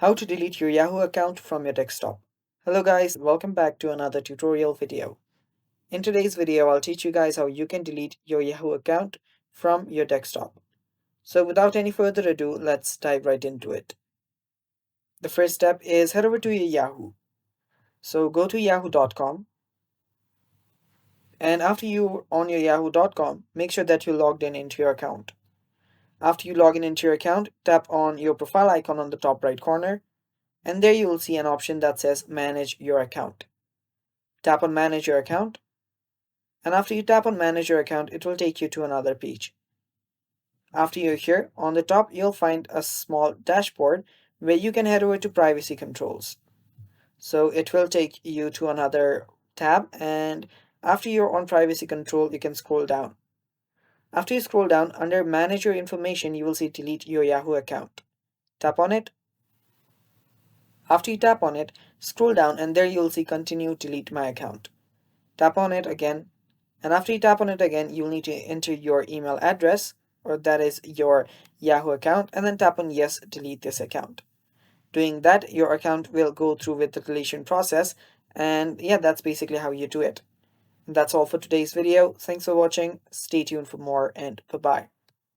How to delete your Yahoo account from your desktop. Hello guys, welcome back to another tutorial video. In today's video, I'll teach you guys how you can delete your Yahoo account from your desktop. So without any further ado, let's dive right into it. The first step is head over to your Yahoo. So go to yahoo.com, and after you're on your yahoo.com, make sure that you're logged in into your account. After you log in into your account, tap on your profile icon on the top right corner, and there you will see an option that says Manage Your Account. Tap on Manage Your Account, and after you tap on Manage Your Account, it will take you to another page. After you're here, on the top, you'll find a small dashboard where you can head over to Privacy Controls. So it will take you to another tab, and after you're on Privacy Control, you can scroll down. After you scroll down, under Manage Your Information, you will see Delete Your Yahoo Account. Tap on it. After you tap on it, scroll down, and there you'll see Continue Delete My Account. Tap on it again, and after you tap on it again, you'll need to enter your email address, or that is your Yahoo account, and then tap on Yes, delete this account. Doing that, your account will go through with the deletion process, and yeah, that's basically how you do it. And that's all for today's video. Thanks for watching. Stay tuned for more, and bye-bye.